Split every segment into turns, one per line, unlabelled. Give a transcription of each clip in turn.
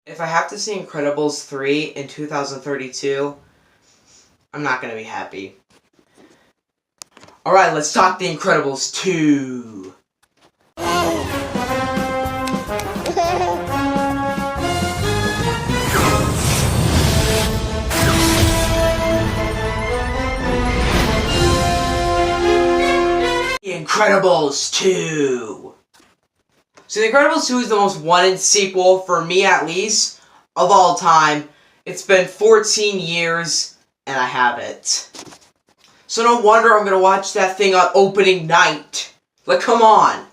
If I have to see Incredibles 3 in 2032, I'm not going to be happy. Alright, let's talk The Incredibles 2. The Incredibles 2. So The Incredibles 2 is the most wanted sequel, for me at least, of all time. It's been 14 years, and I have it. So no wonder I'm going to watch that thing on opening night. Like, come on.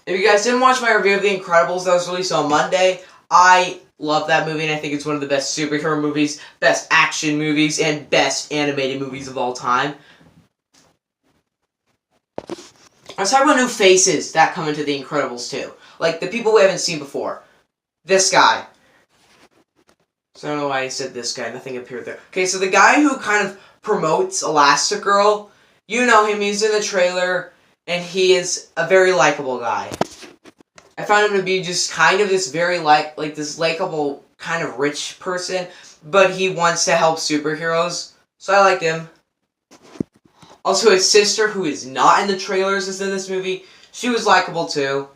If you guys didn't watch my review of The Incredibles that was released on Monday, I love that movie, and I think it's one of the best superhero movies, best action movies, and best animated movies of all time. Let's talk about new faces that come into The Incredibles 2. Like, the people we haven't seen before. This guy. So I don't know why I said this guy. Nothing appeared there. Okay, so the guy who kind of promotes Elastigirl, you know him. He's in the trailer, and he is a very likable guy. I found him to be just kind of this very like this likable kind of rich person, but he wants to help superheroes. So I liked him. Also, his sister, who is not in the trailers, is in this movie. She was likable, too.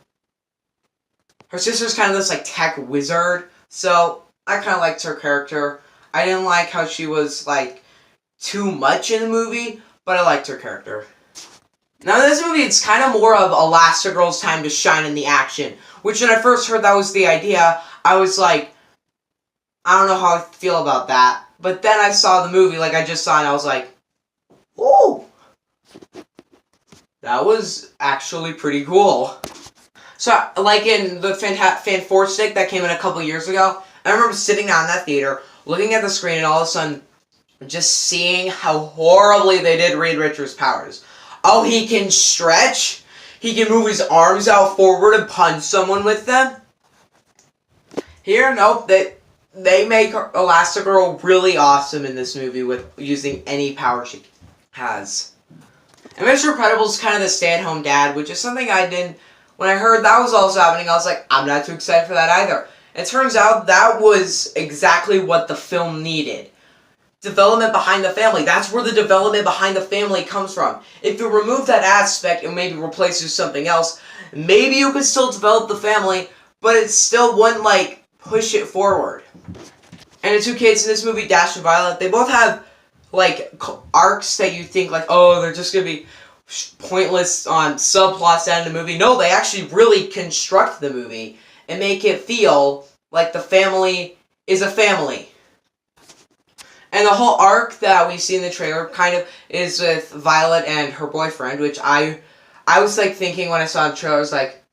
Her sister's kind of this, like, tech wizard, so I kind of liked her character. I didn't like how she was, like, too much in the movie, but I liked her character. Now, in this movie, it's kind of more of Elastigirl's time to shine in the action, which when I first heard that was the idea, I was like, I don't know how I feel about that. But then I saw the movie, like I just saw, and I was like, ooh! That was actually pretty cool. So, like in the Fan4Stick that came in a couple years ago, I remember sitting down in that theater, looking at the screen, and all of a sudden, just seeing how horribly they did Reed Richards' powers. Oh, he can stretch? He can move his arms out forward and punch someone with them? Here, nope, they make Elastigirl really awesome in this movie with using any power she has. And Mr. Incredible is kind of the stay-at-home dad, which is something I didn't... When I heard that was also happening, I was like, I'm not too excited for that either. It turns out that was exactly what the film needed. Development behind the family. That's where the development behind the family comes from. If you remove that aspect and maybe replace it with something else, maybe you could still develop the family, but it still wouldn't, like, push it forward. And the two kids in this movie, Dash and Violet, they both have like arcs that you think like, oh, they're just gonna be pointless on subplots at the movie. No, they actually really construct the movie and make it feel like the family is a family. And the whole arc that we see in the trailer kind of is with Violet and her boyfriend, which I was like thinking when I saw the trailer, I was like,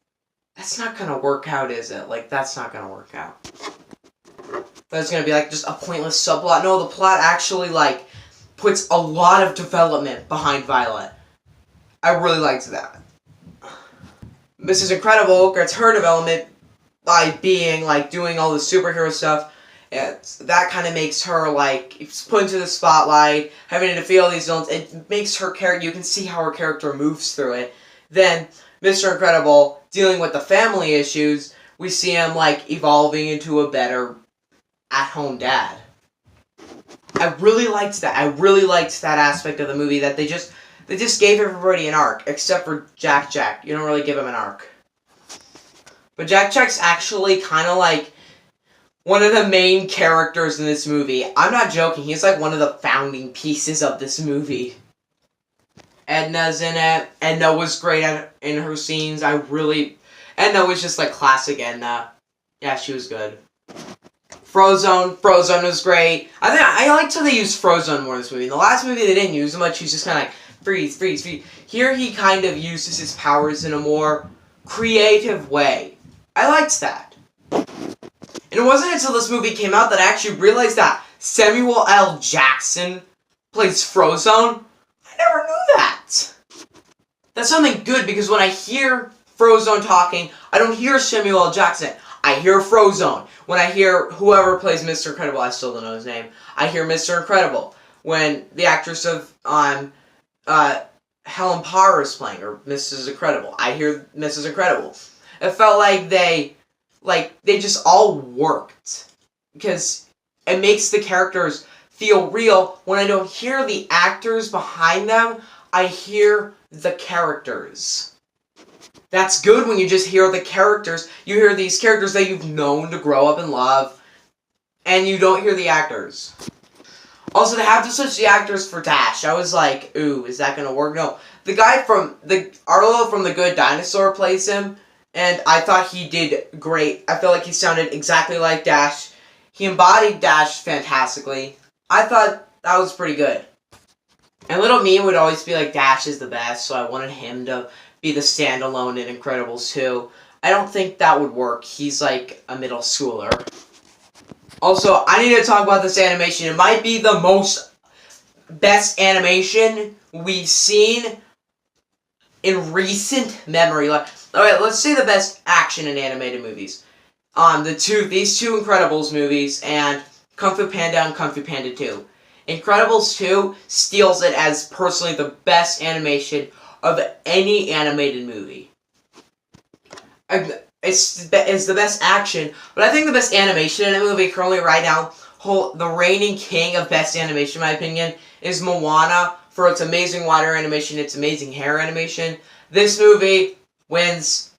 that's not gonna work out, is it? Like, that's not gonna work out. That's gonna be like just a pointless subplot. No, the plot actually like puts a lot of development behind Violet. I really liked that. Mrs. Incredible gets her development by being, like, doing all the superhero stuff. That kind of makes her, like, put into the spotlight, having to defeat all these villains. It makes her character, you can see how her character moves through it. Then, Mr. Incredible, dealing with the family issues, we see him, like, evolving into a better at-home dad. I really liked that. I really liked that aspect of the movie, that they just gave everybody an arc, except for Jack Jack. You don't really give him an arc. But Jack Jack's actually kind of like one of the main characters in this movie. I'm not joking. He's like one of the founding pieces of this movie. Edna's in it. Edna was great in her scenes. Edna was just like classic Edna. Yeah, she was good. Frozone was great. I liked how they used Frozone more in this movie. In the last movie, they didn't use him much. He's just kind of like, freeze, freeze, freeze. Here, he kind of uses his powers in a more creative way. I liked that. And it wasn't until this movie came out that I actually realized that Samuel L. Jackson plays Frozone. I never knew that. That's something good, because when I hear Frozone talking, I don't hear Samuel L. Jackson. I hear Frozone. When I hear whoever plays Mr. Incredible, I still don't know his name. I hear Mr. Incredible. When the actress of Helen Parr is playing, or Mrs. Incredible, I hear Mrs. Incredible. It felt like they like, they just all worked. Because it makes the characters feel real. When I don't hear the actors behind them, I hear the characters. That's good when you just hear the characters. You hear these characters that you've known to grow up and love, and you don't hear the actors. Also, to have to switch the actors for Dash, I was like, ooh, is that gonna work? No. The guy from, Arlo from The Good Dinosaur plays him, and I thought he did great. I feel like he sounded exactly like Dash. He embodied Dash fantastically. I thought that was pretty good. And little me would always be like, Dash is the best, so I wanted him to be the standalone in Incredibles 2. I don't think that would work. He's like a middle schooler. Also, I need to talk about this animation. It might be the best animation we've seen in recent memory. Alright, let's say the best action in animated movies. These two Incredibles movies and Kung Fu Panda and Kung Fu Panda 2. Incredibles 2 steals it as personally the best animation of any animated movie. It's the best action, but I think the best animation in a movie currently right now, the reigning king of best animation in my opinion, is Moana for its amazing water animation, its amazing hair animation. This movie wins.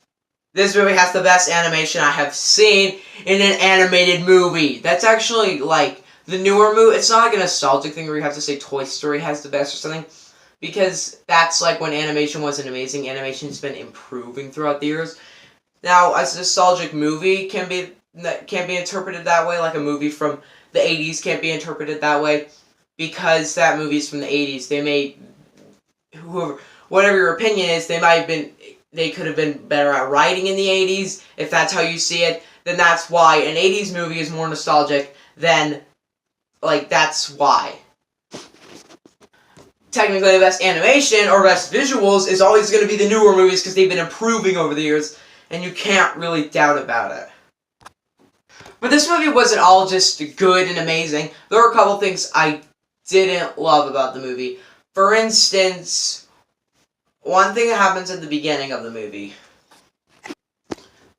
This movie has the best animation I have seen in an animated movie. That's actually like the newer movie. It's not like a nostalgic thing where you have to say Toy Story has the best or something. Because that's like when animation wasn't amazing. Animation's been improving throughout the years. Now, as a nostalgic movie can't be interpreted that way, like a movie from the 80s can't be interpreted that way, because that movie's from the 80s. They may, whatever your opinion is, they could have been better at writing in the 80s. If that's how you see it, then that's why an 80s movie is more nostalgic than, like, that's why. Technically, the best animation or best visuals is always going to be the newer movies because they've been improving over the years, and you can't really doubt about it. But this movie wasn't all just good and amazing. There were a couple things I didn't love about the movie. For instance, one thing that happens at the beginning of the movie.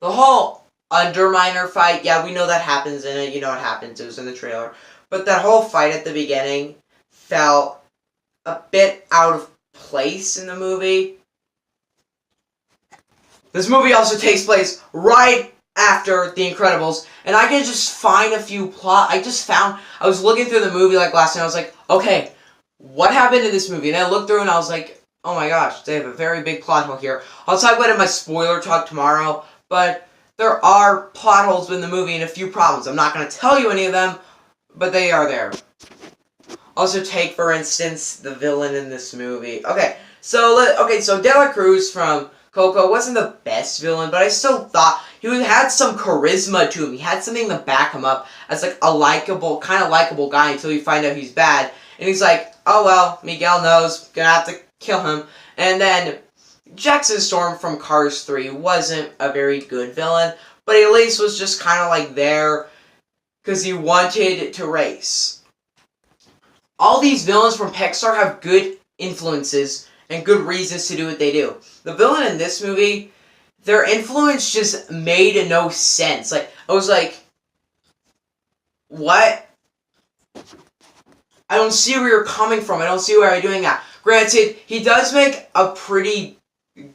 The whole Underminer fight, yeah, we know that happens in it. You know what happens. It was in the trailer. But that whole fight at the beginning felt a bit out of place in the movie. This movie also takes place right after The Incredibles, and I can just find a few I was looking through the movie like last night, I was like, okay, what happened in this movie? And I looked through and I was like, oh my gosh, they have a very big plot hole here. I'll talk about it in my spoiler talk tomorrow, but there are plot holes in the movie and a few problems. I'm not going to tell you any of them, but they are there. Also take, for instance, the villain in this movie. Okay, so De La Cruz from Coco wasn't the best villain, but I still thought he had some charisma to him. He had something to back him up as like a kind of likable guy until you find out he's bad. And he's like, oh well, Miguel knows, gonna have to kill him. And then Jackson Storm from Cars 3 wasn't a very good villain, but he at least was just kind of like there because he wanted to race. All these villains from Pixar have good influences and good reasons to do what they do. The villain in this movie, their influence just made no sense. Like, I was like, what? I don't see where you're coming from. I don't see where you're doing that. Granted, he does make a pretty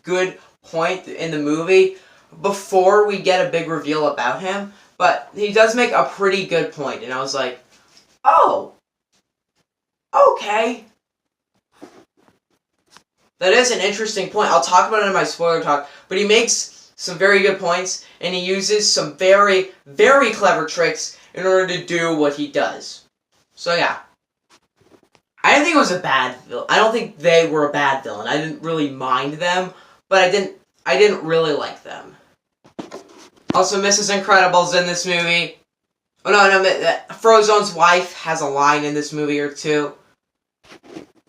good point in the movie before we get a big reveal about him, but he does make a pretty good point, and I was like, oh, okay. That is an interesting point. I'll talk about it in my spoiler talk, but he makes some very good points, and he uses some very, very clever tricks in order to do what he does. So yeah. I didn't think it was a bad villain. I don't think they were a bad villain. I didn't really mind them, but I didn't really like them. Also, Mrs. Incredible's in this movie. Oh no, Frozone's wife has a line in this movie or two.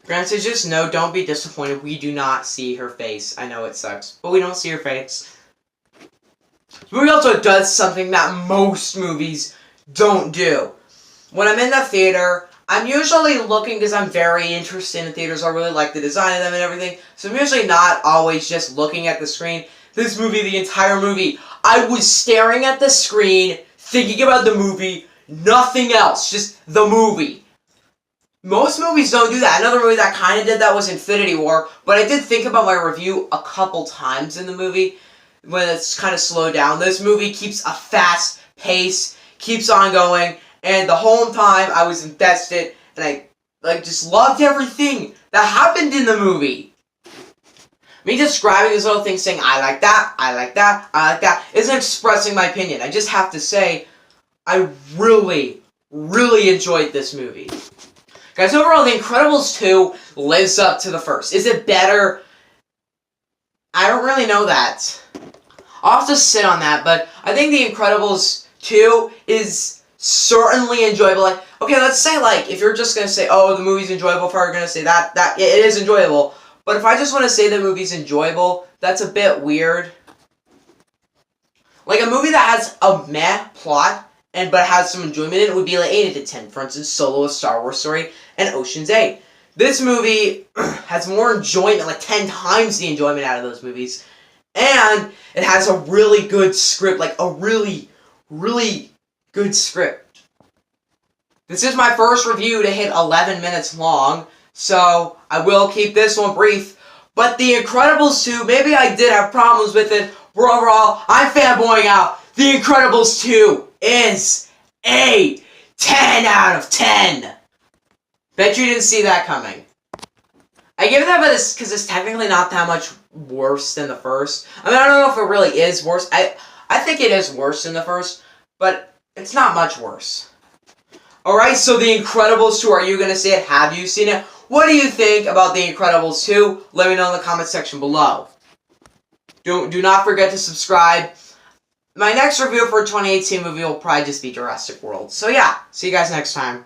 Granted, just no, don't be disappointed. We do not see her face. I know it sucks, but we don't see her face. This movie also does something that most movies don't do. When I'm in the theater, I'm usually looking because I'm very interested in theaters. I really like the design of them and everything. So I'm usually not always just looking at the screen. This movie, the entire movie, I was staring at the screen, thinking about the movie, nothing else, just the movie. Most movies don't do that. Another movie that kind of did that was Infinity War, but I did think about my review a couple times in the movie when it's kind of slowed down. This movie keeps a fast pace, keeps on going, and the whole time I was invested, and I just loved everything that happened in the movie. Me describing this little thing saying, I like that, I like that, I like that, isn't expressing my opinion. I just have to say, I really, really enjoyed this movie. Guys, overall, The Incredibles 2 lives up to the first. Is it better? I don't really know that. I'll have to sit on that, but I think The Incredibles 2 is certainly enjoyable. Like, okay, let's say, like, if you're just going to say, oh, the movie's enjoyable, if I were going to say that it is enjoyable. But if I just want to say the movie's enjoyable, that's a bit weird. Like, a movie that has a meh plot, but has some enjoyment in it would be like 8 out of 10. For instance, Solo, A Star Wars Story, and Ocean's 8. This movie has more enjoyment, like 10 times the enjoyment out of those movies. And it has a really good script, like a really, really good script. This is my first review to hit 11 minutes long, so I will keep this one brief. But The Incredibles 2, maybe I did have problems with it, but overall, I'm fanboying out. The Incredibles 2 is a 10 out of 10. Bet you didn't see that coming. I give it that because it's technically not that much worse than the first. I mean, I don't know if it really is worse. I think it is worse than the first, but it's not much worse. Alright, so The Incredibles 2, are you going to see it? Have you seen it? What do you think about The Incredibles 2? Let me know in the comment section below. Do not forget to subscribe. My next review for a 2018 movie will probably just be Jurassic World. So yeah, see you guys next time.